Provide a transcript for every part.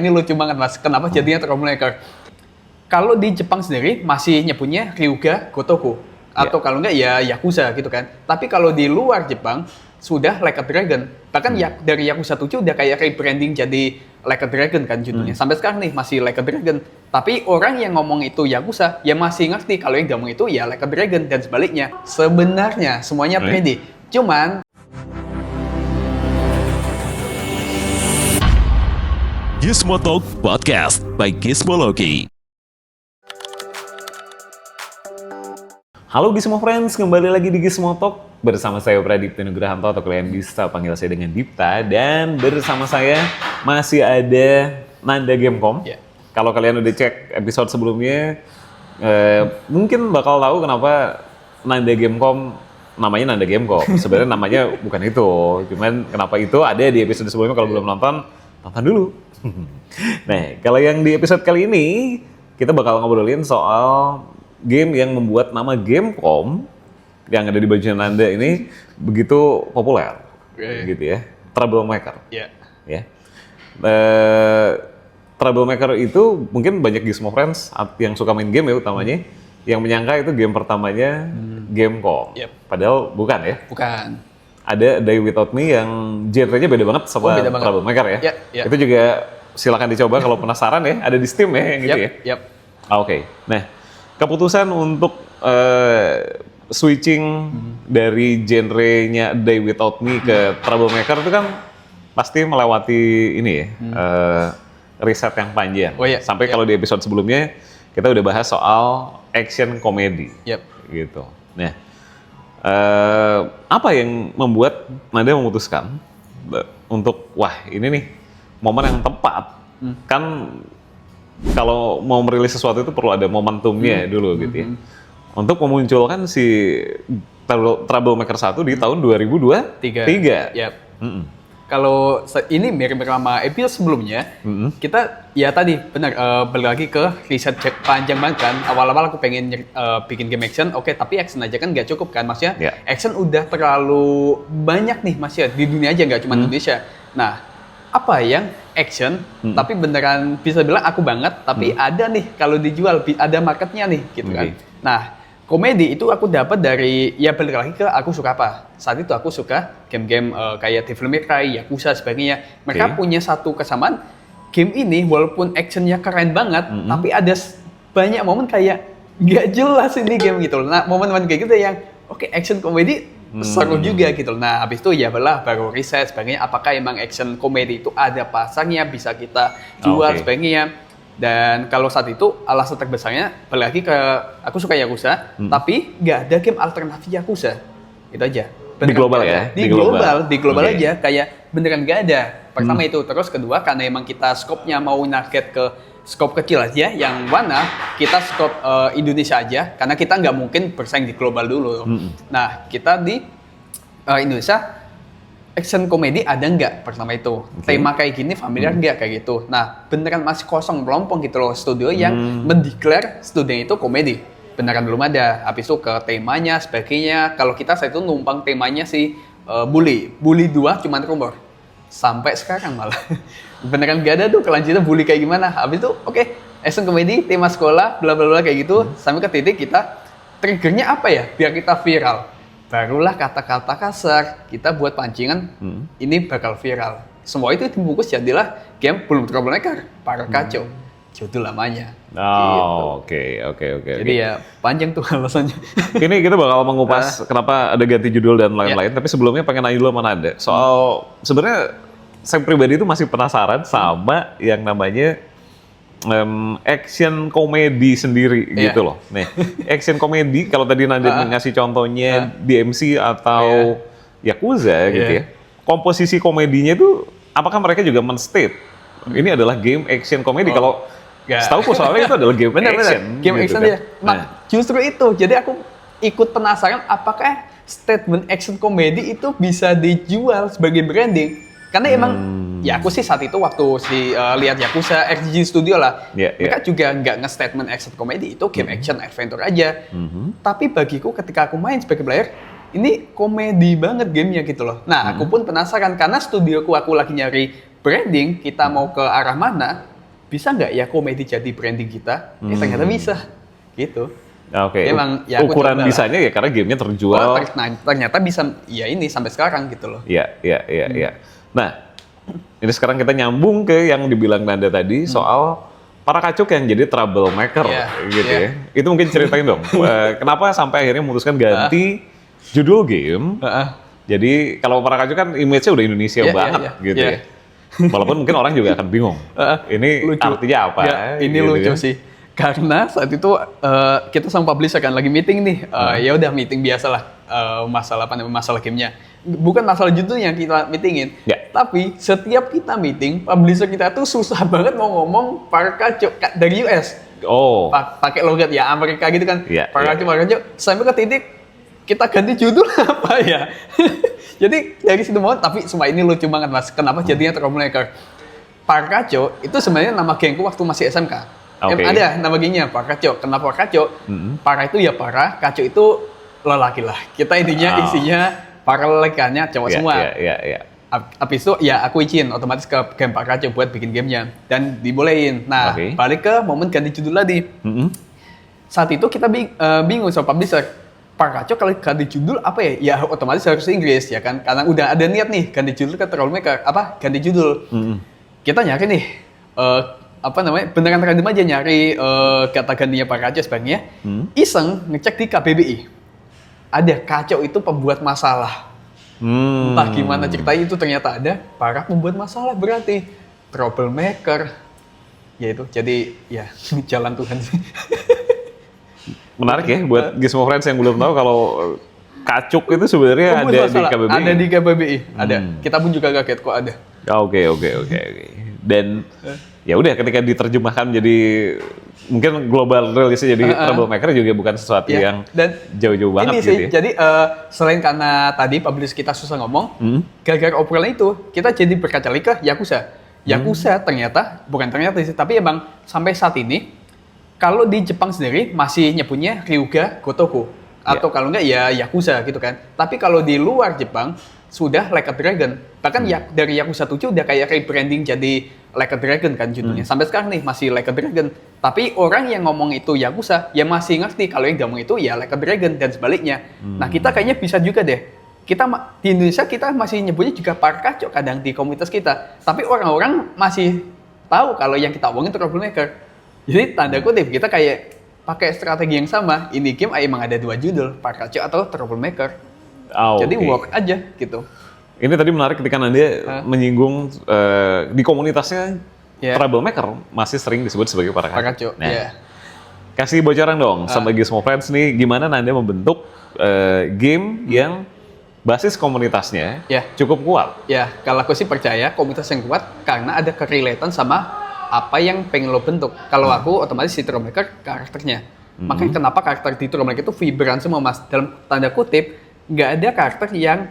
Ini lucu banget mas, kenapa jadinya troublemaker? Kalau di Jepang sendiri masih nyebutnya Ryuga Gotoku. Atau kalau enggak ya Yakuza gitu kan. Tapi kalau di luar Jepang, sudah Like a Dragon. Bahkan dari Yakuza 7 udah kayak rebranding jadi Like a Dragon kan judulnya. Sampai sekarang nih masih Like a Dragon. Tapi orang yang ngomong itu Yakuza, ya masih ngerti kalau yang ngomong itu ya Like a Dragon. Dan sebaliknya, sebenarnya semuanya pede. Cuman Gizmo Talk Podcast by Gizmology. Halo Gizmo Friends, kembali lagi di Gizmo Talk bersama saya Pradipta Nugrahanto atau kalian bisa panggil saya dengan Dipta, dan bersama saya masih ada Nanda Gamecom. Kalau kalian udah cek episode sebelumnya, mungkin bakal tahu kenapa Nanda Gamecom namanya Nanda Gamecom. Sebenarnya namanya bukan itu, cuman kenapa itu ada di episode sebelumnya. Kalau belum nonton dulu. Nah, kalau yang di episode kali ini kita bakal ngobrolin soal game yang membuat nama Gamecom yang ada di baju Nanda ini begitu populer, gitu ya. Troublemaker. Ya. Troublemaker itu mungkin banyak Gizmo Friends yang suka main game ya utamanya, yang menyangka itu game pertamanya Gamecom. Padahal bukan ya. bukan. Ada Day Without Me yang genre-nya beda banget sama Troublemaker ya. Itu juga silakan dicoba kalau penasaran ya. Ada di Steam ya yang gitu ya. Oke. Nah, keputusan untuk switching dari genre-nya Day Without Me ke Troublemaker itu kan pasti melewati ini ya, riset yang panjang. Sampai kalau di episode sebelumnya kita udah bahas soal action komedi. Gitu. Nah, apa yang membuat Nanda memutuskan untuk wah ini nih momen yang tepat? Kan kalau mau merilis sesuatu itu perlu ada momentumnya dulu gitu ya. Untuk memunculkan si Troublemaker 1 di tahun 2023. Kalau ini mirip sama episode sebelumnya, kita ya tadi benar balik lagi ke riset panjang banget kan. Awal-awal aku pengen bikin game action, tapi action aja kan nggak cukup kan, maksudnya action udah terlalu banyak nih masih di dunia aja, nggak cuma Indonesia. Nah, apa yang action tapi beneran bisa bilang aku banget, tapi ada nih kalau dijual ada marketnya nih gitu kan. Nah, komedi itu aku dapat dari, ya balik lagi ke aku suka apa. Saat itu aku suka game-game kayak Devil May Cry, Yakuza, sebagainya. Mereka punya satu kesamaan, game ini walaupun actionnya keren banget, tapi ada banyak momen kayak nggak jelas ini game gitu. Nah, momen-momen kayak gitu yang action komedi seru juga gitu. Nah, habis itu ya baru riset sebagainya, apakah emang action komedi itu ada pasarnya, bisa kita jual sebagainya. Dan kalau saat itu alasan terbesarnya balik lagi ke aku suka Yakuza, tapi nggak ada game alternatif Yakuza. Itu aja. Beneran di global ya? Di global aja, kayak beneran nggak ada. Pertama itu, terus kedua karena emang kita scope-nya mau target ke scope kecil aja, yang mana kita scope Indonesia aja, karena kita nggak mungkin bersaing di global dulu. Nah, kita di Indonesia action komedi ada nggak pertama itu? Tema kayak gini familiar nggak kayak gitu? Nah, beneran masih kosong melompong gitu loh studio yang mendeklar studio itu komedi. Beneran belum ada. Habis itu ke temanya, sebagainya. Kalau kita saat itu numpang temanya si Bully 2 cuman rumor. Sampai sekarang malah. Beneran nggak ada tuh kelanjutan Bully kayak gimana. Habis itu action komedi, tema sekolah, bla bla bla kayak gitu. Sampai ke titik kita triggernya apa ya? Biar kita viral. Barulah kata-kata kasar kita buat pancingan, ini bakal viral. Semua itu dibungkus jadilah game Belum Troublemaker, para kacau. Judul namanya. Oke. Jadi ya panjang tuh alasannya. Ini kita bakal mengupas kenapa ada ganti judul dan lain-lain. Tapi sebelumnya pengen nanya dulu sama Nanda. Soal sebenarnya saya pribadi itu masih penasaran sama yang namanya action komedi sendiri gitu loh. Nih, action komedi kalau tadi Nanda ngasih contohnya DMC atau Yakuza gitu ya. Komposisi komedinya itu apakah mereka juga men-state ini adalah game action komedi? Kalau setahu soalnya itu adalah game action. Game gitu action kan. ya. Nah, justru itu. Jadi aku ikut penasaran apakah statement action komedi itu bisa dijual sebagai branding. Karena emang ya aku sih saat itu waktu lihat Yakuza RGG Studio lah, mereka juga nggak nge-statement action komedi, itu game action adventure aja. Tapi bagiku ketika aku main sebagai player, ini komedi banget gamenya gitu loh. Nah, aku pun penasaran karena studioku aku lagi nyari branding kita mau ke arah mana, bisa nggak ya komedi jadi branding kita? Ternyata bisa, gitu. Oke. Emang, ya aku ukuran coba lah. bisanya ya karena gamenya terjual. Ternyata bisa, ya ini sampai sekarang gitu loh. Iya. Nah, ini sekarang kita nyambung ke yang dibilang Nanda tadi soal para kacuk yang jadi troublemaker, Iya, gitu iya. ya. Itu mungkin ceritain dong. Kenapa sampai akhirnya memutuskan ganti judul game? Jadi kalau para kacuk kan image-nya udah Indonesia Iya, banget, iya, gitu iya. ya. Walaupun mungkin orang juga akan bingung. Ini Lucu. artinya apa? Ya, ini gitu lucu kan. sih. Karena saat itu kita sama publisher kan lagi meeting nih. Ya udah meeting biasa lah. Masalah apa namanya, masalah gamenya. Bukan masalah judulnya kita meetingin. Ya. Tapi setiap kita meeting, publisher kita tuh susah banget mau ngomong para kacau dari US. Oh, Pakai logat ya Amerika gitu kan. Iya, Para iya. kacau. Sampai ke titik kita ganti judul apa ya? Jadi dari situ mau, tapi semua ini lucu banget mas. Kenapa jadinya troublemaker? Para kacau itu sebenarnya nama gengku waktu masih SMK. Oke. Ada nama gengnya Para Kacau. Kenapa kacau? Para itu ya para, kacau itu lelaki lah. Kita intinya isinya para lelekannya cowok semua. Iya. Habis itu ya aku izin otomatis ke game Para Kacau buat bikin gamenya dan dibolehin. Nah Oke. balik ke momen ganti judul tadi. Saat itu kita bingung sama publisher. Para Kacau kalau ganti judul apa ya? Ya otomatis harus Inggris ya kan? Karena udah ada niat nih ganti judul ke troublemaker. Ganti judul. Kita nyari nih beneran random aja nyari kata gantinya Para Kacau sebenarnya. Iseng ngecek di KBBI. Ada kacau itu pembuat masalah. Entah gimana ceritanya itu ternyata ada para pembuat masalah berarti troublemaker. Ya itu jadi ya jalan Tuhan sih. Menarik ya buat Gizmo Friends yang belum tahu kalau kacuk itu sebenarnya Pembuat ada di masalah. KBBI. Ada di KBBI, ada. Kita pun juga kaget kok ada. Oke. Dan ya udah ketika diterjemahkan jadi mungkin global rilisnya jadi troublemaker juga bukan sesuatu Ya, yang dan jauh-jauh banget ini gitu sih, ya. jadi selain karena tadi publish kita susah ngomong, gara-gara obrolan itu kita jadi berkali-kali ke Yakuza. Yakuza ternyata, bukan ternyata sih, tapi emang sampai saat ini kalau di Jepang sendiri masih nyebutnya Ryuga Gotoku atau kalau enggak ya Yakuza gitu kan. Tapi kalau di luar Jepang sudah Like a Dragon. Bahkan dari Yakuza 7 udah kayak rebranding jadi Like a Dragon kan judulnya. Sampai sekarang nih masih Like a Dragon. Tapi orang yang ngomong itu Yakuza ya masih ngerti kalau yang ngomong itu ya Like a Dragon dan sebaliknya. Nah kita kayaknya bisa juga deh. Kita di Indonesia kita masih nyebutnya juga Para Kacau kadang di komunitas kita. Tapi orang-orang masih tahu kalau yang kita omongin troublemaker. Jadi tanda kutip kita kayak pakai strategi yang sama. Ini game emang ada 2 judul, Para Kacau atau troublemaker. Jadi Oke. work aja gitu. Ini tadi menarik ketika Nanda menyinggung di komunitasnya Ya. troublemaker masih sering disebut sebagai para Para kacau. Kacau. Nah, Ya. kasih bocoran dong sama Gizmo Friends nih, gimana Nanda membentuk game yang basis komunitasnya Ya. cukup kuat. Ya, kalau aku sih percaya komunitas yang kuat karena ada kerelatan sama apa yang pengen lo bentuk. Kalau aku otomatis si troublemaker karakternya. Makanya kenapa karakter di troublemaker itu vibran semua mas. Dalam tanda kutip, nggak ada karakter yang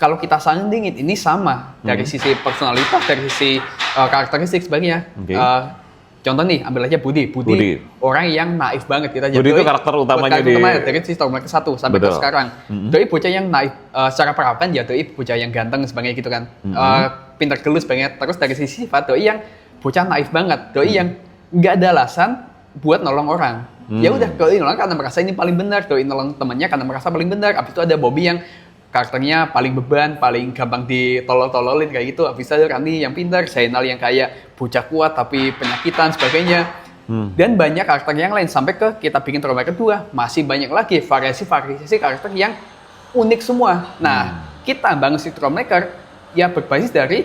kalau kita sandingin ini sama dari sisi personalitas, dari sisi karakteristik sebagainya. Oke. Contoh nih, ambil aja Budi. Budi. Orang yang naif banget kita Budi itu karakter utamanya dari si Troublemaker 1 sampai ke Betul. sekarang. Doi bocah yang naif secara perawakan ya Doi bocah yang ganteng sebagainya gitu kan. Pintar gelus banget. Terus dari sisi sifat Doi yang bocah naif banget. Doi yang nggak ada alasan buat nolong orang. Ya udah Doi nolong karena merasa ini paling benar. Doi nolong temannya karena merasa paling benar. Abis itu ada Bobby yang karakternya paling beban, paling gampang ditolol-tololin kayak gitu. Habis itu ada Rani yang pintar, Zainal yang kayak bocah kuat tapi penyakitan sebagainya. Dan banyak karakter yang lain sampai ke kita bikin Troublemaker 2 masih banyak lagi variasi karakter yang unik semua. Nah, kita bangun si Troublemaker ya berbasis dari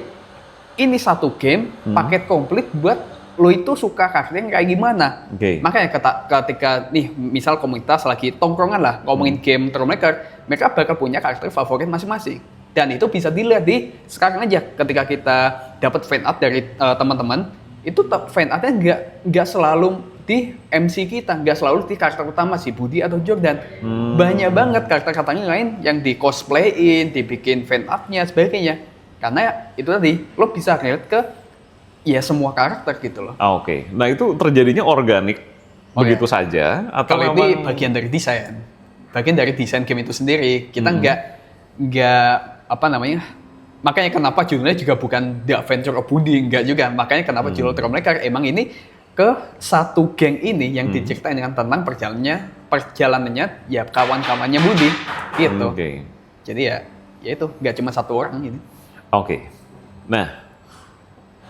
ini satu game paket komplit buat lo itu suka karakter yang kayak gimana. Oke. Makanya ketika nih misal komunitas lagi tongkrongan lah ngomongin game Troublemaker, mereka bakal punya karakter favorit masing-masing. Dan itu bisa dilihat di sekarang aja ketika kita dapat fan art dari teman-teman, itu fan artnya nggak selalu di MC kita, nggak selalu di karakter utama si Budi atau Jordan. Banyak banget karakter-karakternya lain yang di cosplayin, dibikin fan artnya sebagainya. Karena itu tadi lo bisa relate ke ya semua karakter gitu loh. Oke. Nah itu terjadinya organik begitu saja atau Kalau memang ini bagian dari desain, bagian dari desain game itu sendiri. Kita nggak apa namanya Makanya kenapa judulnya juga bukan The Adventure of Woody, enggak juga. Makanya kenapa judul Troublemaker emang ini ke satu geng ini yang diceritain dengan tentang perjalanannya ya kawan-kawannya Woody gitu. Oke. Jadi ya itu nggak cuma satu orang ini. Oke. Nah,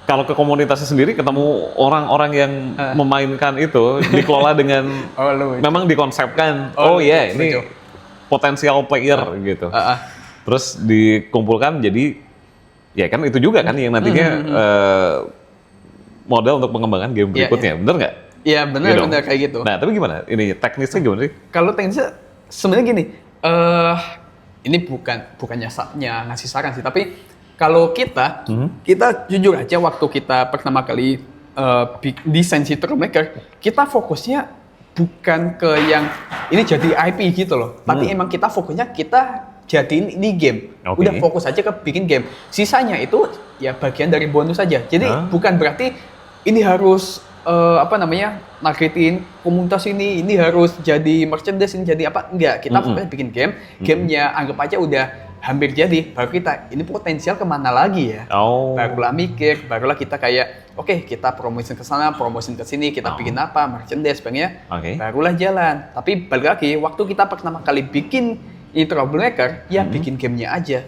kalau ke komunitasnya sendiri ketemu orang-orang yang memainkan itu dikelola dengan Oh, lu. memang dikonsepkan. Oh, Ini setuju. potensial player gitu. Terus dikumpulkan jadi ya kan itu juga kan yang nantinya modal untuk pengembangan game berikutnya, bener nggak? Iya benar Gitu. benar kayak gitu. Nah, tapi gimana? Ini teknisnya gimana sih? Kalau teknisnya sebenarnya gini, ini bukannya ngasih saran sih, tapi kalau kita jujur aja waktu kita pertama kali desain si Troublemaker, kita fokusnya bukan ke yang ini jadi IP gitu loh, tapi emang kita fokusnya kita jadiin ini game. Oke. Udah fokus aja ke bikin game. Sisanya itu ya bagian dari bonus saja. Jadi bukan berarti ini harus nargetin komunitas ini harus jadi merchandise, ini jadi apa? Enggak, kita fokusnya bikin game. Gamenya anggap aja udah hampir jadi, baru kita ini potensial kemana lagi ya? Barulah mikir, barulah kita kayak oke, kita promosin ke sana, promosin ke sini, kita bikin apa, merchandise, barulah jalan. Tapi balik lagi, waktu kita pertama kali bikin ini Troublemaker, ya bikin gamenya aja.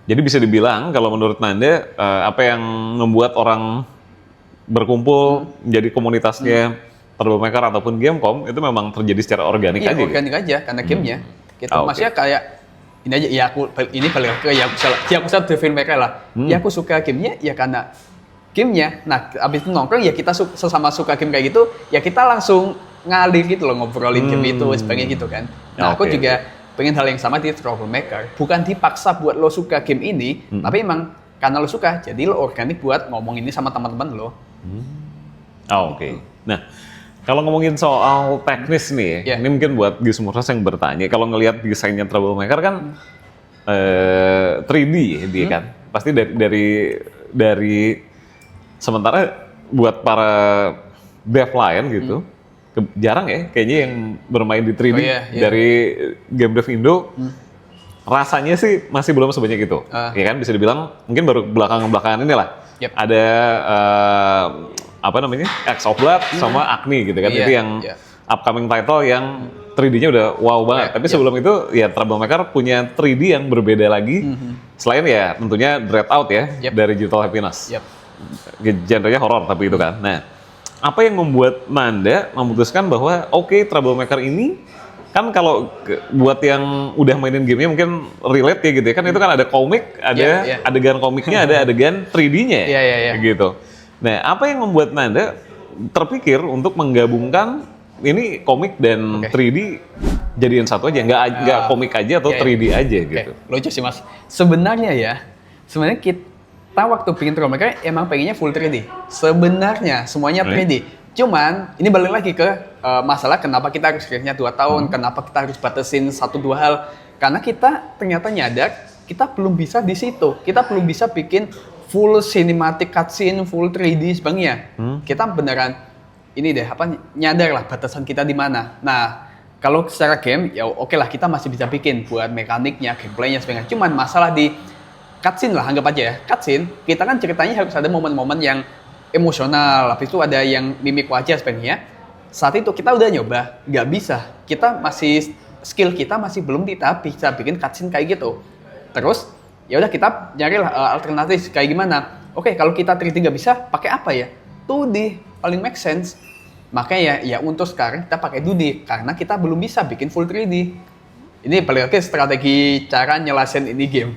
Jadi bisa dibilang kalau menurut Nanda apa yang membuat orang berkumpul menjadi komunitasnya Troublemaker ataupun Gamecom itu memang terjadi secara organik Iya, aja. organik aja karena gamenya. Gitu. Oke. Maksudnya kayak ini aja, ya ini balik ke Yakuza Devil May Cry lah. Ya aku suka gamenya ya karena gamenya. Nah, abis itu nongkrong ya kita sesama suka game kayak gitu, ya kita langsung ngalir gitu loh, ngobrolin game itu sebagainya gitu kan. Nah, aku juga pengen hal yang sama di Troublemaker. Bukan dipaksa buat lo suka game ini, tapi emang karena lo suka, jadi lo organik buat ngomong ini sama teman-teman lo. Oke. Nah, kalau ngomongin soal teknis nih, ini mungkin buat Gizmurras yang bertanya, kalau ngelihat desainnya Troublemaker kan 3D ya dia kan, pasti dari sementara buat para dev lain gitu, jarang ya kayaknya yang bermain di 3D dari game dev Indo. Rasanya sih masih belum sebanyak itu, ya kan bisa dibilang mungkin baru belakangan ini lah. Ada X of Blood sama Agni gitu kan, itu yang upcoming title yang 3D-nya udah wow banget. Tapi sebelum itu ya Troublemaker punya 3D yang berbeda lagi, selain ya tentunya Dreadout ya dari Digital Happiness. Genrenya horor tapi itu kan. Nah, apa yang membuat Nanda memutuskan bahwa oke, Troublemaker ini kan kalau buat yang udah mainin gamenya mungkin relate ya gitu ya, kan itu kan ada komik, ada adegan komiknya, ada adegan 3D-nya gitu. Nah, apa yang membuat Nanda terpikir untuk menggabungkan ini komik dan 3D jadiin satu aja, nggak komik aja atau 3D aja gitu? Lucu sih mas. Sebenarnya kita waktu bikin Troublemaker emang pengennya full 3D. Sebenarnya semuanya 3D. Cuman ini balik lagi ke masalah kenapa kita harus kira-kira 2 tahun, kenapa kita harus batasin 1-2 hal. Karena kita ternyata nyadar kita belum bisa di situ. Kita belum bisa bikin full cinematic cutscene, full 3D sebagainya. Kita beneran ini deh nyadar lah batasan kita di mana. Nah, kalau secara game ya oke lah kita masih bisa bikin buat mekaniknya, gameplaynya sebagainya. Cuman masalah di cutscene lah, anggap aja ya. Cutscene, kita kan ceritanya harus ada momen-momen yang emosional, habis itu ada yang mimik wajah sebagainya. Saat itu kita udah nyoba, nggak bisa. Skill kita masih belum bisa bikin cutscene kayak gitu. Terus ya udah kita nyarilah alternatif kayak gimana. Oke, kalau kita 3D nggak bisa, pakai apa ya? 2D paling make sense. Makanya ya untuk sekarang kita pakai 2D karena kita belum bisa bikin full 3D. Ini paling oke strategi cara nyelesain ini game.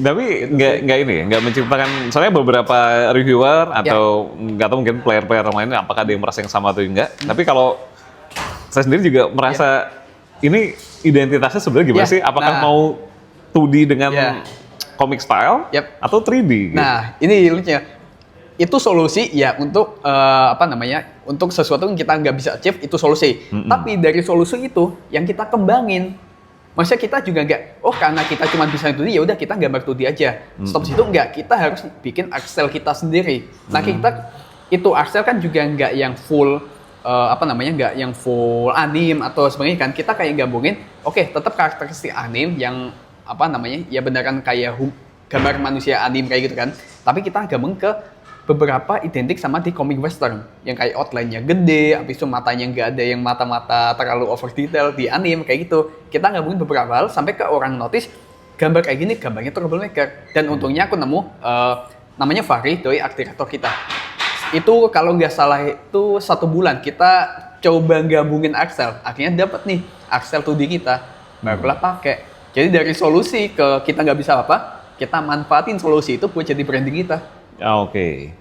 Tapi nggak menciptakan, soalnya beberapa reviewer atau nggak tahu mungkin player-player lainnya apakah ada yang merasa yang sama atau enggak. Tapi kalau saya sendiri juga merasa ini identitasnya sebenarnya gimana sih? Apakah mau 2D dengan comic style atau 3D? Gitu? Nah, ini lucunya. Itu solusi ya untuk untuk sesuatu yang kita nggak bisa achieve, itu solusi. Tapi dari solusi itu yang kita kembangin. Maksudnya kita juga nggak, karena kita cuma bisa 2D ya udah kita gambar 2D aja. Stop situ nggak, kita harus bikin art style kita sendiri. Nah kita itu art style kan juga nggak yang full nggak yang full anime atau sebagainya kan. Kita kayak gabungin, tetap karakteristik anime yang ya beneran kayak gambar manusia anime kayak gitu kan. Tapi kita gabung ke beberapa identik sama di komik western yang kayak outline-nya gede, habis itu matanya nggak ada yang mata-mata terlalu over detail di anime kayak gitu. Kita gabungin beberapa hal sampai ke orang notice gambar kayak gini, gambarnya troublemaker. Dan untungnya aku nemu namanya Fahri, doi art director kita. Itu kalau nggak salah itu 1 bulan kita coba gabungin Axel, akhirnya dapat nih Axel 2D kita, barulah pakai. Jadi dari solusi ke kita nggak bisa apa, kita manfaatin solusi itu buat jadi branding kita. Oke.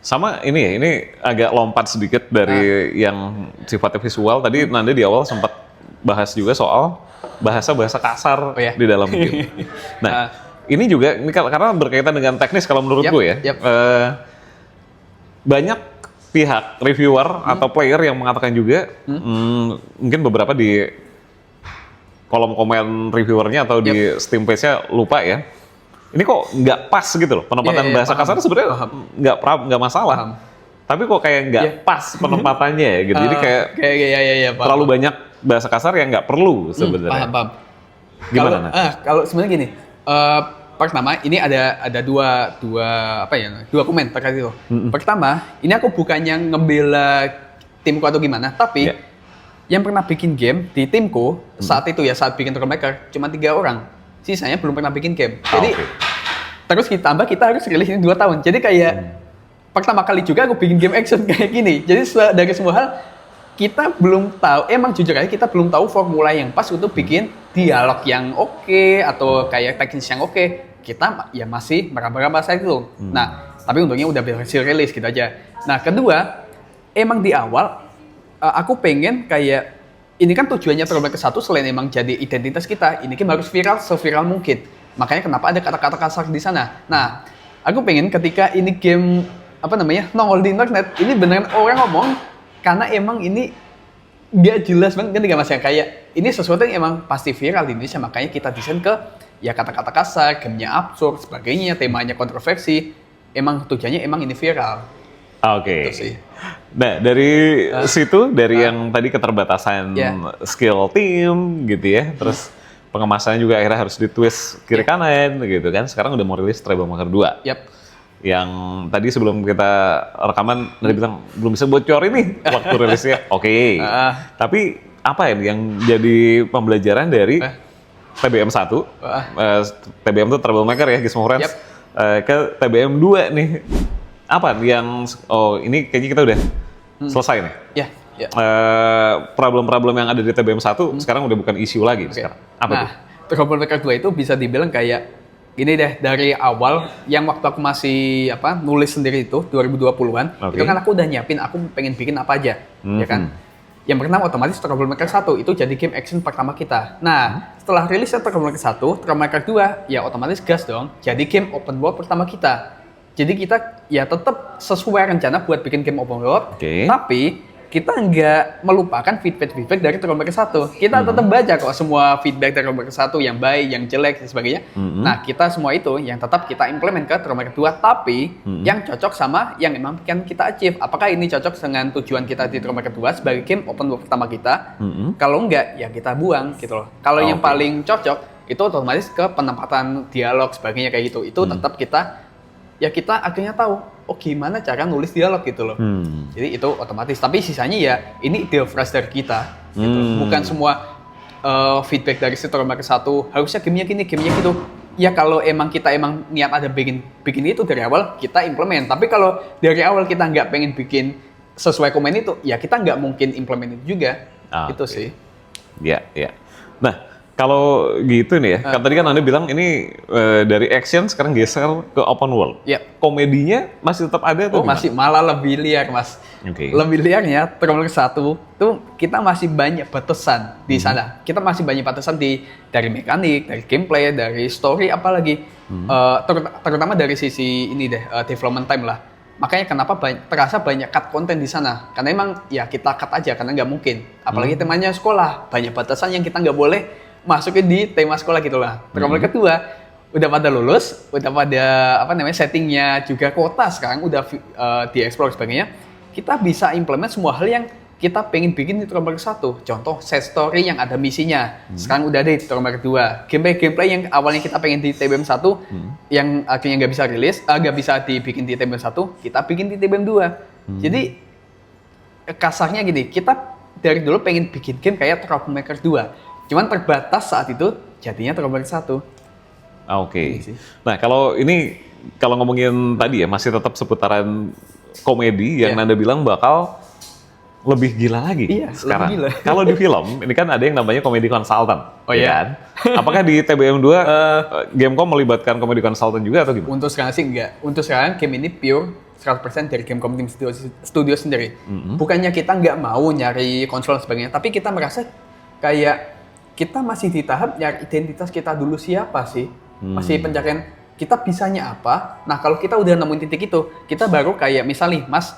Sama ini ya, ini agak lompat sedikit dari yang sifatnya visual. Tadi Nanda di awal sempat bahas juga soal bahasa kasar ya? di dalam game. Nah, ini juga ini karena berkaitan dengan teknis kalau menurut gue ya. Banyak pihak reviewer atau player yang mengatakan juga, mungkin beberapa di kolom komen reviewernya atau di Steam page-nya lupa ya. Ini kok nggak pas gitu loh, penempatan bahasa kasar sebenarnya nggak masalah. Paham. Tapi kok kayak nggak pas penempatannya ya gitu. Jadi kayak terlalu banyak bahasa kasar yang nggak perlu sebenarnya. Paham. Gimana? Kalau sebenarnya gini, pertama ini ada dua komen terkait itu. Pertama, ini aku bukannya ngebela timku atau gimana, tapi yang pernah bikin game di timku saat itu ya, saat bikin Troublemaker cuma 3 orang. Sisanya belum pernah bikin game. Jadi terus kita harus rilis ini 2 tahun. Jadi kayak pertama kali juga aku bikin game action kayak gini. Jadi dari semua hal kita belum tahu, emang jujur aja kita belum tahu formula yang pas untuk bikin dialog yang oke atau kayak teknis yang oke. Kita ya masih meraba-raba saat itu. Nah, tapi untungnya udah berhasil rilis gitu aja. Nah, kedua, emang di awal aku pengen kayak ini kan tujuannya Troublemaker 1 selain emang jadi identitas kita, ini kan harus viral seviral mungkin. Makanya kenapa ada kata-kata kasar di sana. Nah, aku pengen ketika ini game nongol di internet, ini beneran orang ngomong karena emang ini gak jelas banget, nggak mas, yang kayak ini sesuatu yang emang pasti viral di Indonesia, makanya kita desain ke ya kata-kata kasar, gamenya absurd, sebagainya, temanya kontroversi, emang tujuannya emang ini viral. Oke. Nah, dari situ, dari yang tadi keterbatasan skill tim gitu ya, terus pengemasannya juga akhirnya harus ditwist kiri kanan gitu kan. Sekarang udah mau rilis Troublemaker 2. Yang tadi sebelum kita rekaman dari bilang belum bisa bocor ini waktu rilisnya. Oke. Tapi apa ya yang jadi pembelajaran dari TBM 1, TBM itu Troublemaker ya, Gizmo Friends, ke TBM 2 nih. Apa yang, ini kayaknya kita udah selesai nih. Problem-problem yang ada di TBM 1 sekarang udah bukan isu lagi sekarang. Apa tuh? Troublemaker 2 itu bisa dibilang kayak gini deh, dari awal yang waktu aku masih nulis sendiri itu 2020-an, itu kan aku udah nyiapin aku pengen bikin apa aja, ya kan? Yang pertama otomatis Troublemaker 1 itu jadi game action pertama kita. Nah, setelah rilisnya Troublemaker 1, Troublemaker 2 ya otomatis gas dong, jadi game open world pertama kita. Jadi kita ya tetap sesuai rencana buat bikin game open world, tapi kita nggak melupakan feedback dari Troublemaker 1. Kita tetap baca kok semua feedback dari Troublemaker 1 yang baik, yang jelek, dan sebagainya. Nah, kita semua itu yang tetap kita implement ke Troublemaker 2, tapi yang cocok sama yang memang kan kita achieve. Apakah ini cocok dengan tujuan kita di Troublemaker 2 sebagai game open world pertama kita? Kalau enggak, ya kita buang gitu loh. Kalau yang paling cocok, itu otomatis ke penempatan dialog, sebagainya kayak gitu. Itu tetap kita akhirnya tahu, gimana cara nulis dialog gitu loh. Jadi itu otomatis. Tapi sisanya ya ini ide fresh dari kita. Gitu. Bukan semua feedback dari si Troublemaker 1 harusnya gamenya gini, gamenya gitu. Ya kalau emang kita niat ada bikin itu dari awal, kita implement. Tapi kalau dari awal kita nggak pengen bikin sesuai komen itu, ya kita nggak mungkin implement itu juga. Itu sih. Ya. Nah, kalau gitu nih ya, tadi kan Anda bilang ini dari action sekarang geser ke open world. Komedinya masih tetap ada tuh? Masih, malah lebih liar, Mas. Lebih liarnya, Troublemaker 1 tuh kita masih banyak batasan di sana. Kita masih banyak batasan dari mekanik, dari gameplay, dari story, apalagi terutama dari sisi ini deh, development time lah. Makanya kenapa terasa banyak cut konten di sana. Karena emang ya kita cut aja, karena nggak mungkin. Apalagi temanya sekolah, banyak batasan yang kita nggak boleh masukin di tema sekolah gitu lah. Troublemaker 2 udah pada lulus, udah pada settingnya juga kota sekarang udah dieksplor sebagainya. Kita bisa implement semua hal yang kita pengen bikin di Tromber 1. Contoh set story yang ada misinya. Sekarang udah ada di Tromber 2. Gameplay yang awalnya kita pengen di TBM 1 yang akhirnya nggak bisa rilis, nggak bisa dibikin di TBM 1, kita bikin di TBM 2. Jadi kasarnya gini, kita dari dulu pengen bikin game kayak Troublemaker 2. Cuman terbatas saat itu jadinya Troublemaker 1. Oke. Ini sih. Nah, kalau ngomongin tadi ya masih tetap seputaran komedi yang Iya. Nanda bilang bakal lebih gila lagi Iya, sekarang. lebih gila. Kalau di film ini kan ada yang namanya komedi konsultan. Oh, ya iya. kan? Apakah di TBM 2 Gamecom melibatkan komedi konsultan juga atau gimana? Untuk sekarang sih enggak. Untuk sekarang game ini pure 100% dari Gamecom Team Studio sendiri. Bukannya kita nggak mau nyari konsol dan sebagainya, tapi kita merasa kayak kita masih di tahap nyari identitas kita dulu siapa sih. Masih pencarian kita bisanya apa. Nah kalau kita udah nemuin titik itu, kita baru kayak misalnya Mas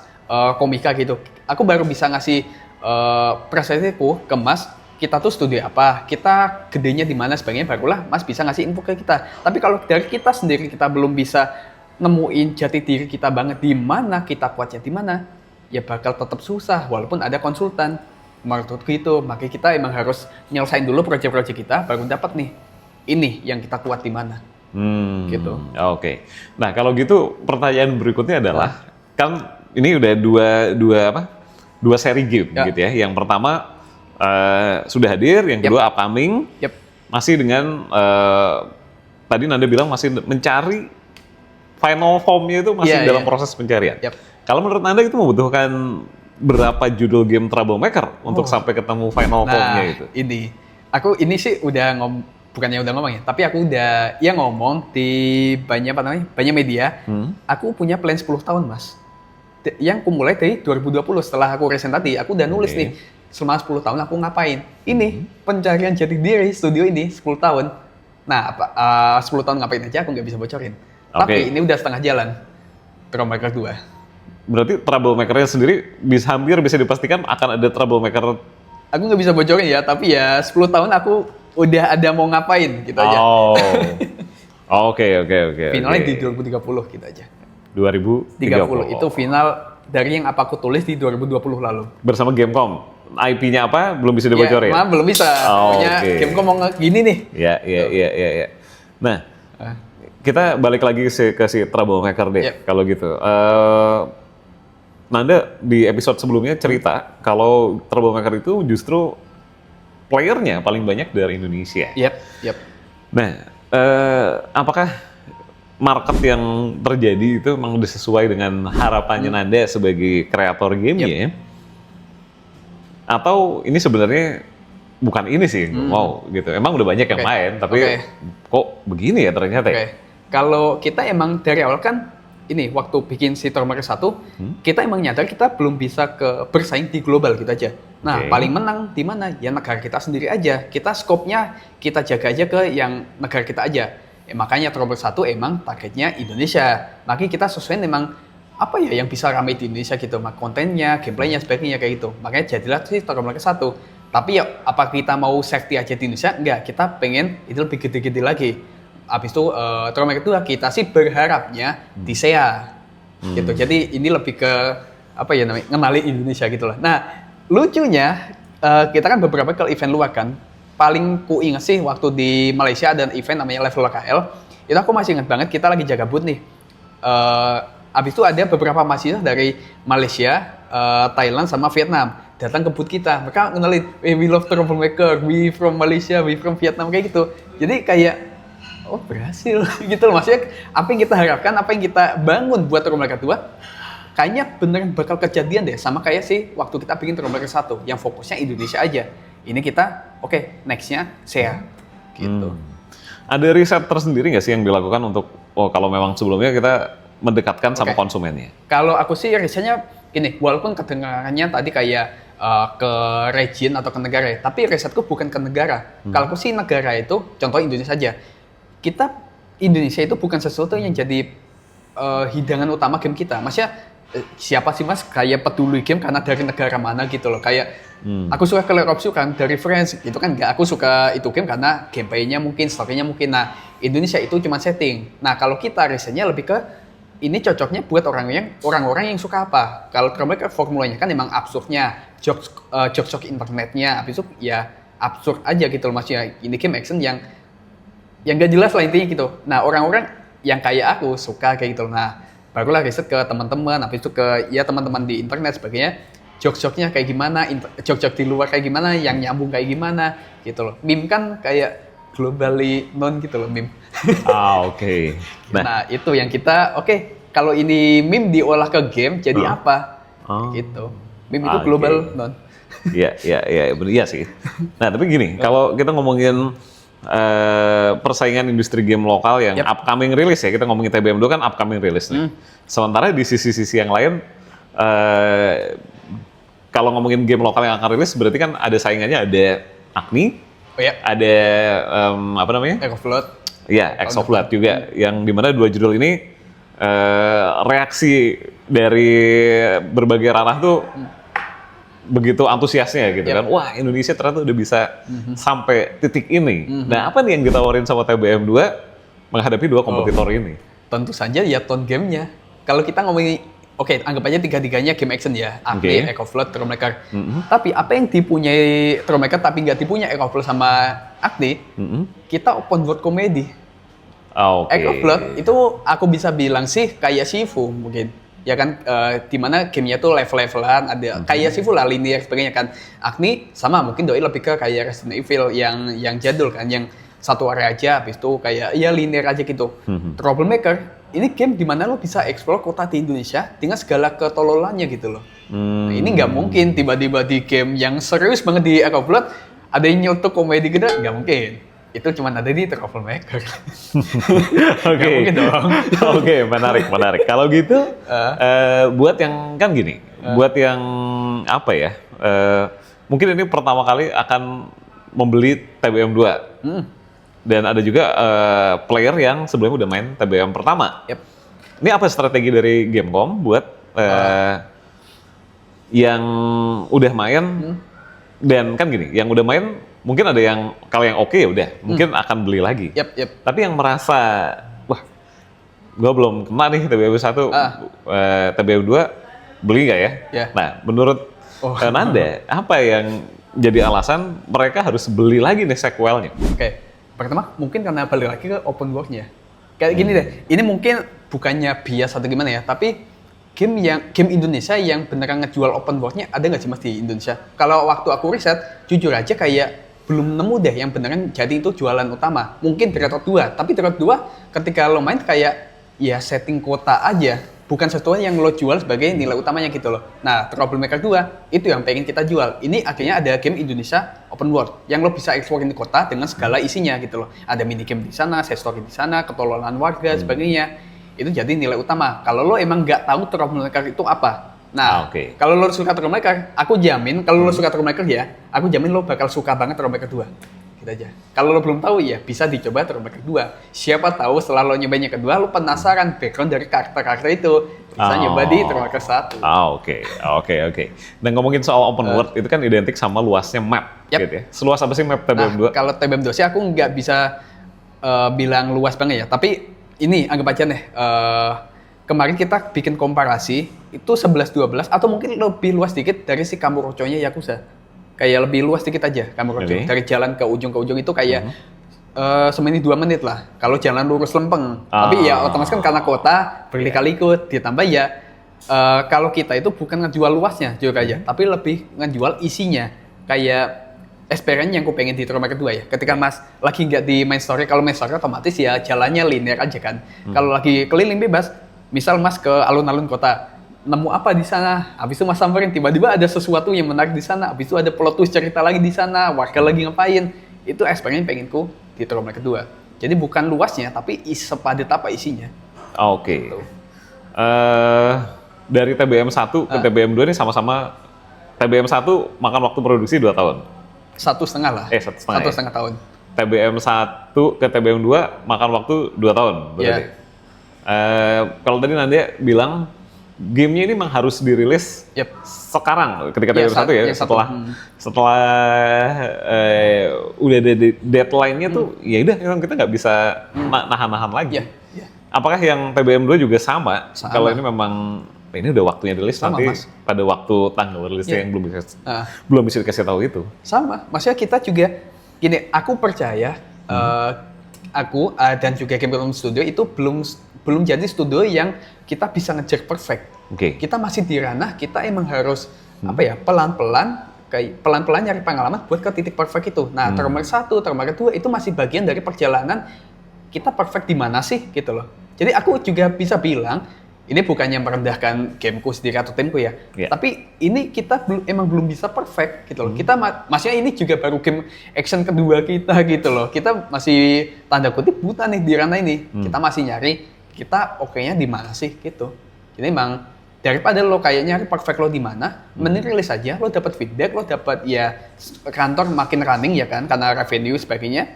komika gitu. Aku baru bisa ngasih presentasiku ke Mas, kita tuh studio apa, kita gedenya di mana sebagainya, barulah Mas bisa ngasih info ke kita. Tapi kalau dari kita sendiri kita belum bisa nemuin jati diri kita banget di mana, kita kuatnya di mana, ya bakal tetap susah walaupun ada konsultan. Menurutku gitu, makanya kita emang harus nyelesain dulu proyek-proyek kita baru dapat nih ini yang kita kuat di mana. Gitu. Oke. Nah, kalau gitu pertanyaan berikutnya adalah kan ini udah dua seri game Ya. gitu ya. Yang pertama sudah hadir, yang kedua upcoming. Yep. Masih dengan tadi Nanda bilang masih mencari final form-nya itu masih Iya, dalam iya. proses pencarian. Yep. Kalau menurut Nanda itu membutuhkan berapa judul game Troublemaker untuk sampai ketemu final form-nya itu? Ini sih udah bukannya udah ngomong ya, tapi aku udah ngomong di banyak media. Aku punya plan 10 tahun, Mas. Yang aku mulai dari 2020 setelah aku resign tadi, aku udah nulis nih selama 10 tahun aku ngapain. Ini pencarian jati diri studio ini 10 tahun. Nah, 10 tahun ngapain aja aku nggak bisa bocorin. Tapi ini udah setengah jalan. Troublemaker 2. Berarti Troublemaker-nya sendiri hampir bisa dipastikan akan ada Troublemaker. Aku nggak bisa bocorin ya, tapi ya 10 tahun aku udah ada mau ngapain gitu aja. Oh. Oke. Finalnya di 2030 gitu aja. 2030. Itu final dari yang apa aku tulis di 2020 lalu. Bersama Gamecom. IP-nya apa? Belum bisa dibocorin? Ya, belum bisa. Pokoknya game kok mau gini nih. Iya. Nah, kita balik lagi ke si Troublemaker deh, Yep. kalau gitu. Nanda di episode sebelumnya cerita kalau Troublemaker itu justru playernya paling banyak dari Indonesia. Yep. Nah, apakah market yang terjadi itu memang udah sesuai dengan harapannya Nanda sebagai kreator gamenya? Atau ini sebenarnya bukan ini sih, wow gitu. Emang udah banyak yang main, tapi kok begini ya ternyata ya? Kalau kita emang dari awal kan, ini waktu bikin si Troublemaker 1, kita emang nyadar kita belum bisa bersaing di global gitu aja. Nah, paling menang di mana? Ya negara kita sendiri aja. Kita skopnya kita jaga aja ke yang negara kita aja. Makanya Troublemaker 1 emang targetnya Indonesia. Makanya kita sesuai emang apa ya yang bisa ramai di Indonesia gitu. Kontennya, gameplaynya, sebagainya kayak gitu. Makanya jadilah si Troublemaker 1. Tapi ya apa kita mau safety aja di Indonesia? Enggak, kita pengen itu lebih gede-gede lagi. Habis itu Troublemaker 2 kita sih berharapnya di SEA gitu. Jadi ini lebih ke apa ya namanya ngenalin Indonesia gitu lah. Nah lucunya kita kan beberapa kali event luar kan. Paling ku inget sih waktu di Malaysia ada event namanya Level KL. Itu aku masih inget banget kita lagi jaga booth nih. Habis itu ada beberapa mahasiswa dari Malaysia, Thailand sama Vietnam datang ke booth kita. Mereka ngenalin, we love Troublemaker, we from Malaysia, we from Vietnam kayak gitu. Jadi kayak oh berhasil gitu loh, maksudnya apa yang kita harapkan, apa yang kita bangun buat Troublemaker 2 kayaknya beneran bakal kejadian deh, sama kayak sih waktu kita bikin Troublemaker 1 yang fokusnya Indonesia aja. Ini kita nextnya SEA gitu. Ada riset tersendiri nggak sih yang dilakukan untuk kalau memang sebelumnya kita mendekatkan sama konsumennya? Kalau aku sih risetnya ini, walaupun kedengarannya tadi kayak ke region atau ke negara ya, tapi risetku bukan ke negara. Kalau aku sih negara itu contoh Indonesia aja. Indonesia itu bukan sesuatu yang jadi hidangan utama game kita. Maksudnya siapa sih mas kayak peduli game karena dari negara mana gitu loh. Kayak aku suka Clair Obscure kan dari France itu kan nggak, aku suka itu game karena gameplaynya mungkin, story-nya mungkin. Nah Indonesia itu cuma setting. Nah kalau kita risetnya lebih ke ini cocoknya buat orang-orang yang suka apa. Kalau Troublemaker formulanya kan emang absurdnya, jokes internetnya, habis itu ya absurd aja gitu loh, maksudnya ini game action yang gak jelas lah intinya gitu. Nah orang-orang yang kayak aku suka kayak gitu loh. Nah barulah riset ke teman-teman, habis itu ke ya teman-teman di internet sebagainya, jokes-jokesnya kayak gimana, jokes-jokes di luar kayak gimana, yang nyambung kayak gimana gitu loh. Meme kan kayak globally known gitu loh meme. Oke. Nah itu yang kita kalau ini meme diolah ke game jadi apa? Gitu. Meme itu global known. Iya, bener, iya sih. Nah tapi gini, kalau kita ngomongin persaingan industri game lokal yang upcoming rilis ya, kita ngomongin TBM2 kan upcoming rilis nih. Sementara di sisi-sisi yang lain, kalau ngomongin game lokal yang akan rilis, berarti kan ada saingannya, ada Agni, ada apa namanya? Echo Flood. Iya, X of Blood juga, yang dimana dua judul ini reaksi dari berbagai ranah tuh begitu antusiasnya gitu kan. Wah, Indonesia ternyata udah bisa sampai titik ini. Nah, apa nih yang ditawarin sama TBM2 menghadapi dua kompetitor ini? Tentu saja ya tone game-nya. Kalau kita ngomongin, anggap aja tiga-tiganya game action ya. Agni, Echo Flood, Troublemaker. Tapi apa yang dipunyai Troublemaker tapi nggak dipunyai Echo Flood sama Agni, kita open world komedi. Echo Flood itu aku bisa bilang sih kayak Shifu mungkin. Ya kan, dimana gamenya tuh level-levelan, ada kayak Shifu lah, linear sebagainya kan. Agni sama mungkin doi lebih ke kayak Resident Evil yang jadul kan, yang satu area aja, habis itu kayak ya linear aja gitu. Troublemaker, ini game dimana lo bisa explore kota di Indonesia dengan segala ketololannya gitu loh. Nah, ini nggak mungkin tiba-tiba di game yang serius banget di Echo Flood ada yang nyotok komedi gede, nggak mungkin. Itu cuma ada di Troublemaker. Nggak mungkin dong. Menarik. Kalau gitu, buat yang kan gini, buat yang apa ya, mungkin ini pertama kali akan membeli TBM2. Dan ada juga player yang sebelumnya udah main TBM pertama. Ini apa strategi dari Gamecom buat yang udah main, dan kan gini, yang udah main mungkin ada yang kalau yang oke ya udah mungkin akan beli lagi. Tapi yang merasa wah, gue belum kena nih TBM 1, TBM 2 beli nggak ya? Nah, menurut Nanda apa yang jadi alasan mereka harus beli lagi nih sequelnya? Pertama mungkin karena balik lagi ke open world-nya. Kayak gini deh, ini mungkin bukannya bias atau gimana ya, tapi game Indonesia yang beneran ngejual open world-nya ada nggak sih mas di Indonesia? Kalau waktu aku riset, jujur aja kayak belum nemu deh yang beneran jadi itu jualan utama. Mungkin Dreadnought 2, tapi Dreadnought 2 ketika lo main kayak ya setting kota aja, bukan sesuatu yang lo jual sebagai nilai utamanya gitu loh. Nah, Troublemaker 2 itu yang pengen kita jual. Ini akhirnya ada game Indonesia open world yang lo bisa explore di kota dengan segala isinya gitu loh. Ada mini game di sana, side story di sana, ketololan warga sebagainya. Itu jadi nilai utama. Kalau lo emang nggak tahu Troublemaker itu apa, nah, kalau lo suka Troublemaker, aku jamin kalau lo suka Troublemaker ya, aku jamin lo bakal suka banget Troublemaker 2. Gitu aja. Kalau lo belum tahu ya, bisa dicoba Troublemaker 2. Siapa tahu setelah lo nyobain yang kedua, lo penasaran background dari karakter-karakter itu. Bisa nyoba di Troublemaker 1. Oke. Dan ngomongin soal open world, itu kan identik sama luasnya map. Gitu ya. Seluas apa sih map TBM 2? Kalau TBM 2 sih aku nggak bisa bilang luas banget ya. Tapi ini anggap aja nih, kemarin kita bikin komparasi, itu 11-12 atau mungkin lebih luas dikit dari si Kamurocho-nya Yakuza. Kayak lebih luas dikit aja Kamurocho. Dari jalan ke ujung itu kayak semenit 2 menit lah. Kalau jalan lurus lempeng. Tapi ya otomatis kan karena kota berkali-kali ditambah ya. Kalau kita itu bukan ngejual luasnya juga aja, tapi lebih ngejual isinya. Kayak experience yang aku pengen di Troublemaker 2 ya. Ketika mas lagi nggak di main story, kalau main story otomatis ya jalannya linear aja kan. Kalau lagi keliling bebas, misal mas ke alun-alun kota, nemu apa di sana, habis itu mas samperin, tiba-tiba ada sesuatu yang menarik di sana, habis itu ada plot twist cerita lagi di sana, warga lagi ngapain, itu experience pengenku di Troublemaker 2. Jadi bukan luasnya, tapi sepadat apa isinya. Gitu. Dari TBM 1 ke TBM 2 ini sama-sama, TBM 1 makan waktu produksi 2 tahun. 1,5 lah. 1,5 tahun. TBM 1 ke TBM 2 makan waktu 2 tahun berarti. Kalau tadi Nanda bilang gamenya ini memang harus dirilis sekarang ketika TBM 1 ya, setelah udah ada deadline-nya tuh ya udah kita nggak bisa nahan-nahan lagi. Apakah yang TBM 2 juga sama? Sama. Kalau ini memang ini udah waktunya rilis Sama, nanti Mas. pada waktu tanggal rilisnya Iya. yang Ah. belum bisa dikasih tahu itu. Sama, maksudnya kita juga gini, aku percaya aku dan juga Game Room Studio itu belum jadi studio yang kita bisa ngejar perfect. Oke. Kita masih di ranah kita emang harus apa ya, pelan-pelan nyari pengalaman buat ke titik perfect itu. Nah, term 1, term 2 itu masih bagian dari perjalanan kita perfect di mana sih gitu loh. Jadi aku juga bisa bilang ini bukannya merendahkan gameku sendiri atau timku ya. Yeah. Tapi ini kita emang belum bisa perfect gitu loh. Kita maksudnya ini juga baru game action kedua kita gitu loh. Kita masih tanda kutip buta nih di ranah ini. Kita masih nyari kita oke-nya di mana sih gitu. Jadi emang daripada lo kayak nyari perfect lo di mana, mending rilis aja, lo dapat feedback, lo dapat ya kantor makin running ya kan karena revenue sebagainya.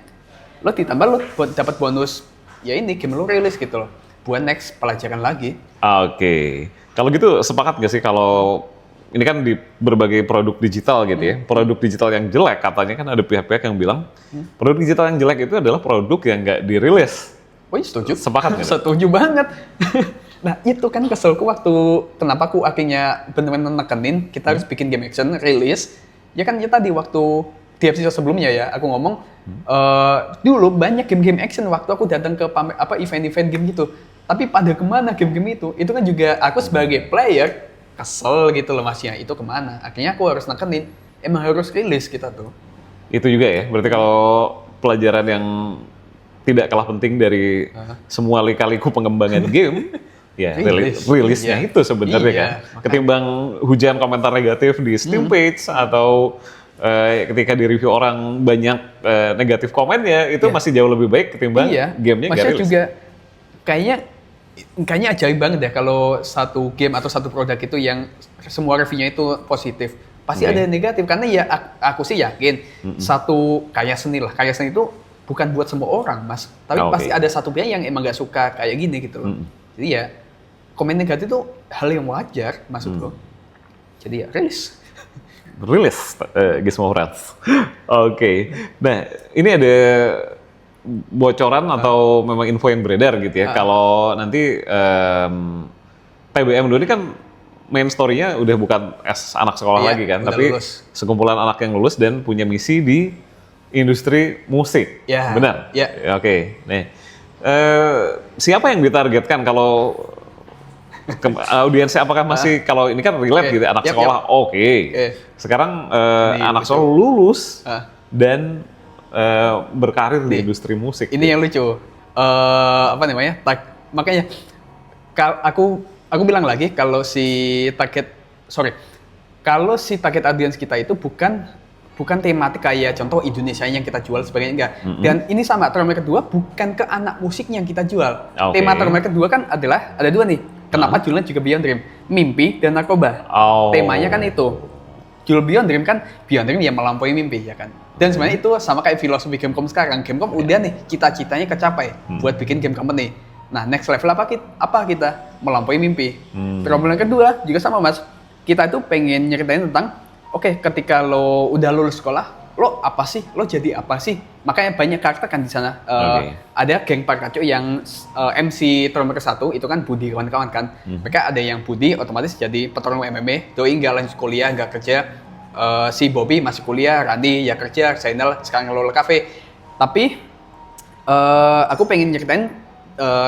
Lo ditambah lo dapat bonus ya ini game lo rilis gitu loh. Buat next pelajaran lagi. Oke. Kalau gitu sepakat nggak sih kalau ini kan di berbagai produk digital gitu ya, produk digital yang jelek katanya kan ada pihak-pihak yang bilang produk digital yang jelek itu adalah produk yang nggak dirilis. Oh iya, setuju. Sepakat nggak? Setuju banget. Nah itu kan keselku waktu kenapa aku akhirnya bener-bener nekenin kita harus bikin game action, rilis. Ya kan ya tadi waktu di episode sebelumnya ya aku ngomong dulu banyak game-game action waktu aku datang ke event-event game gitu. Tapi pada kemana game-game itu? Itu kan juga aku sebagai player kesel gitu loh masnya. Itu kemana? Akhirnya aku harus nekenin. Emang harus rilis kita tuh. Itu juga ya. Berarti kalau pelajaran yang tidak kalah penting dari semua lika-liku pengembangan game, ya rilisnya Iya. itu sebenarnya Iya, kan. makanya. Ketimbang hujan komentar negatif di Steam page atau ketika di review orang banyak negatif komennya, itu masih jauh lebih baik ketimbang gamenya nggak Maksudnya rilis. juga kayaknya ajaib banget ya kalau satu game atau satu produk itu yang semua reviewnya itu positif. Pasti ada yang negatif karena ya aku sih yakin satu karya seni itu bukan buat semua orang, Mas. Tapi pasti ada satu pihak yang emang nggak suka kayak gini gitu loh. Jadi ya komen negatif itu hal yang wajar maksudku. Jadi ya Rilis Gizmo Friends. Oke. Nah, ini ada bocoran atau memang info yang beredar gitu ya. Kalau nanti TBM dulu ini kan main story-nya udah bukan anak sekolah lagi kan, tapi lulus. sekumpulan anak yang lulus dan punya misi di industri musik. Ya. Benar? Ya. Oke. Nih, siapa yang ditargetkan kalau audiensnya apakah masih kalau ini kan relate gitu anak sekolah oke. Sekarang anak sekolah lulus dan berkarir di industri musik. Ini yang lucu. Apa namanya? Makanya aku bilang lagi kalau si target audiens kita itu bukan tematik kayak contoh Indonesia yang kita jual sebagainya enggak. Dan ini sama term kedua bukan ke anak musik yang kita jual. Tema term kedua kan adalah ada dua nih. Kenapa judulnya juga Beyond Dream? Mimpi dan narkoba. Temanya kan itu. Judul Beyond Dream kan Beyond Dream yang melampaui mimpi ya kan. Dan sebenarnya itu sama kayak filosofi Gamecom sekarang. Gamecom udah nih cita-citanya kecapai buat bikin game company. Nah, next level apa kita? Melampaui mimpi. Problem kedua juga sama, Mas. Kita itu pengen nyeritain tentang oke, ketika lo udah lulus sekolah, lo apa sih? Lo jadi apa sih? Makanya banyak karakter kan di sana. Ada geng Parkaco yang MC Term 1 itu kan Budi kawan-kawan kan. Mereka ada yang Budi otomatis jadi petarung MMA, Doi nggak lanjut kuliah, nggak kerja. Si Bobby masih kuliah, Randy ya kerja, Zainal sekarang ngelola kafe. Tapi aku pengen nyeritain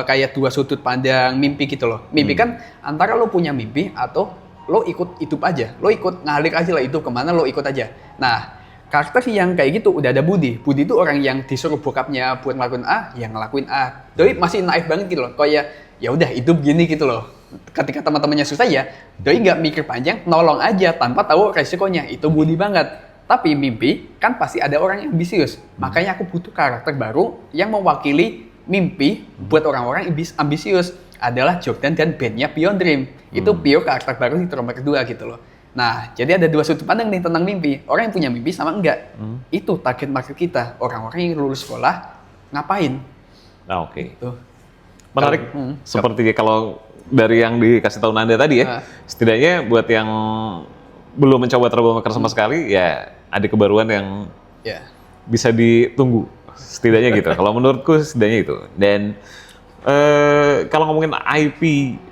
kayak dua sudut pandang mimpi gitu loh. Mimpi kan antara lo punya mimpi atau lo ikut hidup aja, lo ikut ngalir aja lah hidup kemana lo ikut aja. Nah, karakter yang kayak gitu udah ada Budi. Budi itu orang yang disuruh bokapnya buat ngelakuin A, yang ngelakuin A. Doi masih naif banget gitu loh, kayak ya udah hidup gini gitu loh. Ketika teman-temannya susah ya, Doi nggak mikir panjang, nolong aja tanpa tahu resikonya. Itu Budi banget. Tapi mimpi kan pasti ada orang yang ambisius. Makanya aku butuh karakter baru yang mewakili mimpi buat orang-orang ambisius. Adalah Jordan dan bandnya Beyond Dream. Itu pure karakter baru di Term kedua gitu loh. Nah, jadi ada dua sudut pandang nih tentang mimpi. Orang yang punya mimpi sama enggak. Itu target market kita. Orang-orang yang lulus sekolah ngapain? Nah, oke. Tuh. Menarik. Seperti kalau dari yang dikasih tahu Nanda tadi ya, setidaknya buat yang belum mencoba Troublemaker sama sekali, ya ada kebaruan yang bisa ditunggu. Setidaknya gitu. Kalau menurutku setidaknya itu. Dan Kalau ngomongin IP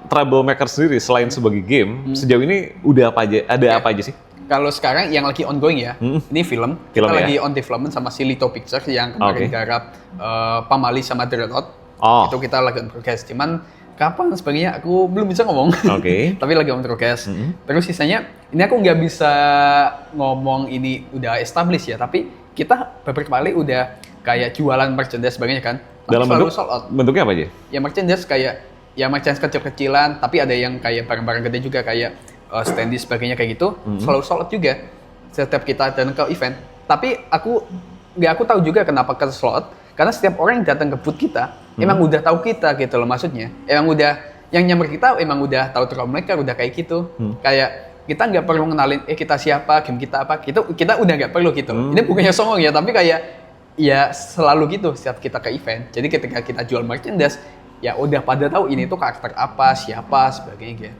Troublemaker sendiri selain sebagai game, sejauh ini udah apa aja? Ada apa aja sih? Kalau sekarang yang lagi ongoing ya, ini film. Kita Film ya? lagi on development sama si Lito Pictures yang kemarin garap Pamali sama Dreadnought. Oh. Itu kita lagi on progress. Cuman kapan sebenarnya aku belum bisa ngomong. Oke. Tapi lagi on progress. Terus sisanya, ini aku nggak bisa ngomong ini udah established ya. Tapi kita beberapa kali udah kayak jualan merchandise sebagainya kan. Tapi Dalam selalu bentuk sold out. bentuknya apa aja? Ya merchandise kayak ya merchandise kecil-kecilan, tapi ada yang kayak barang-barang gede juga kayak standee sebagainya kayak gitu, selalu sold out juga setiap kita datang ke event. Tapi aku tahu juga kenapa ke sold out, karena setiap orang yang datang ke booth kita emang udah tahu kita gitu loh, maksudnya emang udah yang nyamper kita emang udah tahu Troublemaker, udah kayak gitu. Kayak kita nggak perlu ngenalin kita siapa, game kita apa, kita udah nggak perlu gitu. Ini bukannya songong ya, tapi kayak ya selalu gitu setiap kita ke event. Jadi ketika kita jual merchandise, ya udah pada tahu ini tuh karakter apa, siapa, sebagainya gitu.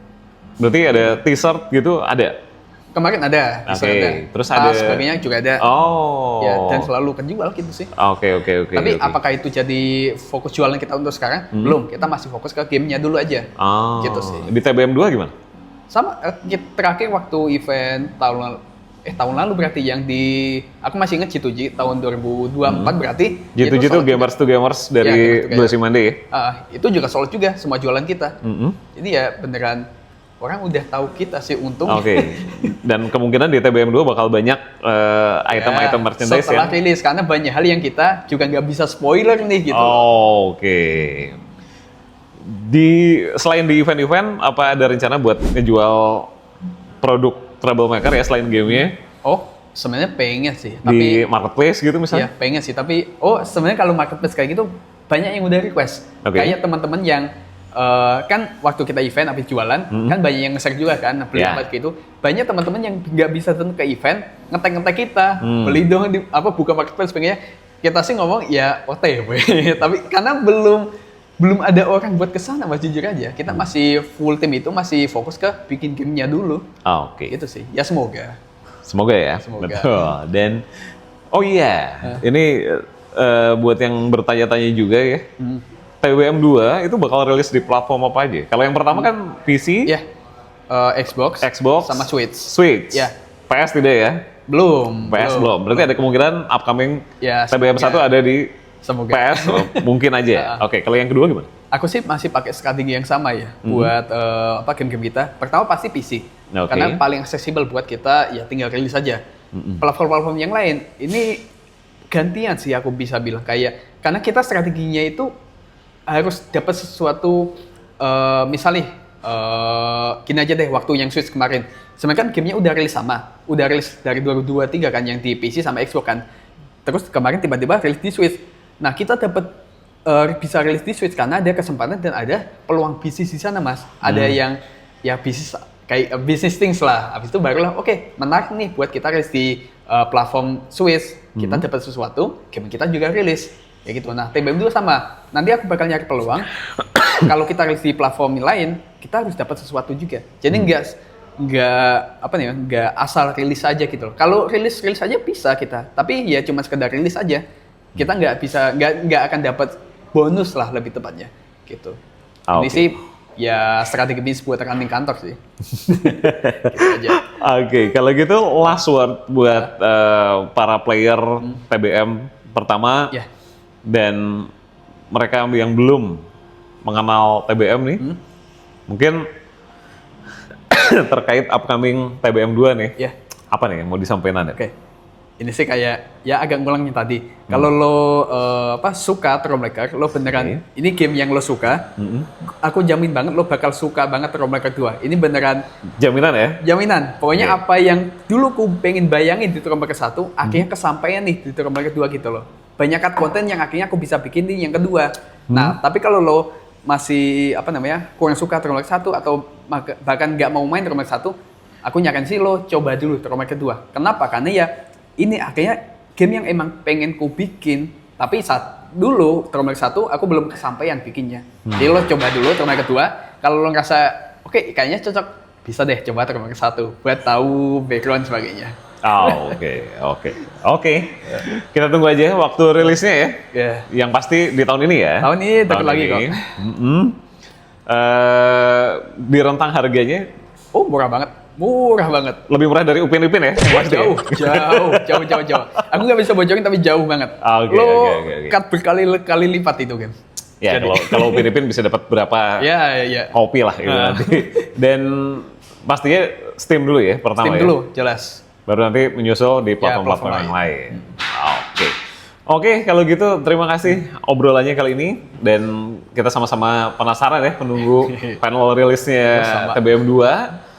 Berarti ada t-shirt gitu, ada? Kemarin ada, Oke, terus tas, ada sebagainya juga ada. Oh. Ya, dan selalu kejual gitu sih. Oke. Tapi apakah itu jadi fokus jualan kita untuk sekarang? Belum, kita masih fokus ke gamenya dulu aja. Oh. Gitu sih. Di TBM 2 gimana? Sama, terakhir waktu event tahun lalu berarti yang di, aku masih inget G2G tahun 2024 berarti. G7 itu Gamers to Gamers dari Blasi Mande ya? Itu juga solid juga, semua jualan kita. Jadi ya beneran, orang udah tahu kita sih untung. Oke. Dan kemungkinan di TBM 2 bakal banyak item-item merchandise setelah rilis, karena banyak hal yang kita juga nggak bisa spoiler nih gitu. Oke. Selain di event-event, apa ada rencana buat ngejual produk Troublemaker ya selain gamenya? Oh, sebenarnya pengen sih. Di marketplace gitu Iya, misalnya? pengen sih. Tapi, sebenarnya kalau marketplace kayak gitu, banyak yang udah request. Oke. Kayak teman-teman yang, kan waktu kita event habis jualan, kan banyak yang nge-share juga kan, beli apa gitu. Banyak teman-teman yang nggak bisa datang ke event, ngetek-ngetek kita, beli dong, buka marketplace pengennya. Kita sih ngomong, ya OTW. Tapi karena belum ada orang buat kesana, mas, jujur aja. Kita masih full tim itu masih fokus ke bikin gamenya dulu. Oke. Itu sih. Ya semoga. Semoga ya. Semoga. Betul. Dan ini buat yang bertanya-tanya juga ya. TBM 2 itu bakal rilis di platform apa aja? Kalau yang pertama kan PC, Ya. Xbox sama Switch. Ya. PS tidak ya? Belum. Berarti ada kemungkinan upcoming Ya, TBM 1 ada di semoga. PS, mungkin aja. Oke, kalau yang kedua gimana? Aku sih masih pakai strategi yang sama ya buat game-game kita. Pertama pasti PC. Oke. Karena paling aksesibel buat kita, ya tinggal rilis aja. Platform-platform yang lain ini gantian sih aku bisa bilang, kayak karena kita strateginya itu harus dapat sesuatu, misalnya gini aja deh, waktu yang Switch kemarin. Sebenarnya kan gamenya udah rilis sama, udah rilis dari 2023 kan, yang di PC sama Xbox kan. Terus kemarin tiba-tiba rilis di Switch. Nah, kita dapat bisa rilis di Switch karena ada kesempatan dan ada peluang bisnis di sana, Mas. Ada yang ya bisnis kayak business things lah. Habis itu barulah menarik nih buat kita rilis di platform Switch. Kita dapat sesuatu, game kita juga rilis. Ya gitu. Nah, TBM 2 sama. Nanti aku bakal nyari peluang. Kalau kita rilis di platform lain, kita harus dapat sesuatu juga. Jadi nggak asal rilis aja gitu loh. Kalau rilis aja bisa kita, tapi ya cuma sekedar rilis aja. Kita nggak akan dapat bonus lah lebih tepatnya gitu. Ini sih ya strategi bisnis buat running kantor sih. Gitu aja. Oke, kalau gitu last word buat para player TBM pertama dan mereka yang belum mengenal TBM nih, mungkin terkait upcoming TBM 2 nih, apa nih yang mau disampaikan Anda? Ini sih kayak ya agak ngulangnya tadi. Kalau lo suka Troublemaker, lo beneran ini game yang lo suka, aku jamin banget lo bakal suka banget Troublemaker 2. Ini beneran jaminan ya? Jaminan. Pokoknya apa yang dulu ku pengen bayangin di Troublemaker 1, akhirnya kesampaian nih di Troublemaker 2 gitu loh. Banyak konten yang akhirnya aku bisa bikin di yang kedua. Nah, tapi kalau lo masih kurang suka Troublemaker 1 atau bahkan nggak mau main Troublemaker 1, aku nyaranin sih lo coba dulu Troublemaker 2. Kenapa? Karena ya ini akhirnya game yang emang pengen ku bikin, tapi saat dulu Troublemaker 1 aku belum kesampaian bikinnya. Jadi lo coba dulu Troublemaker 2, kalau lo ngerasa kayaknya cocok, bisa deh coba Troublemaker 1 buat tahu background sebagainya. Oh, oke. Kita tunggu aja waktu rilisnya ya. Ya. Yang pasti di tahun ini ya. Tahun ini deket lagi kok. Di rentang harganya Oh, murah banget. lebih murah dari Upin Ipin ya? Pasti ya? Jauh. Aku nggak bisa bocorin tapi jauh banget. Oke, Lo oke. cut berkali-kali lipat itu kan. Ya, Jadi. kalau Upin Ipin bisa dapat berapa Ya. kopi lah gitu nanti. Dan pastinya Steam dulu ya pertama Steam ya. dulu, jelas. Baru nanti menyusul di platform-platform platform yang lain. Oke, kalau gitu terima kasih obrolannya kali ini dan kita sama-sama penasaran ya menunggu panel rilisnya Sama. TBM 2.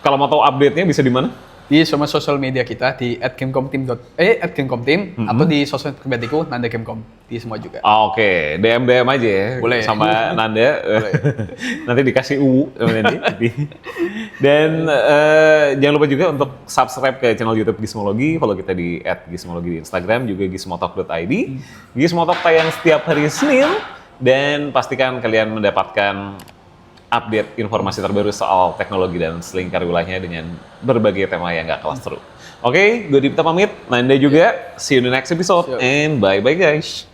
Kalau mau tahu update-nya bisa di mana? Di semua sosial media kita di @gamecomteam atau di sosial pribadiku Nanda Gamecom di semua juga. Oke, DM aja ya Boleh. sama Nanda. Nanti dikasih sama nanti. Dan jangan lupa juga untuk subscribe ke channel YouTube Gizmologi, follow kita di @gizmologi di Instagram, juga gizmotalk.id. Gizmotalk tayang setiap hari Senin dan pastikan kalian mendapatkan update informasi terbaru soal teknologi dan selingkar wilayahnya dengan berbagai tema yang gak kalah seru. Oke, gue Dipta pamit, Nanda juga. See you in the next episode and bye-bye guys.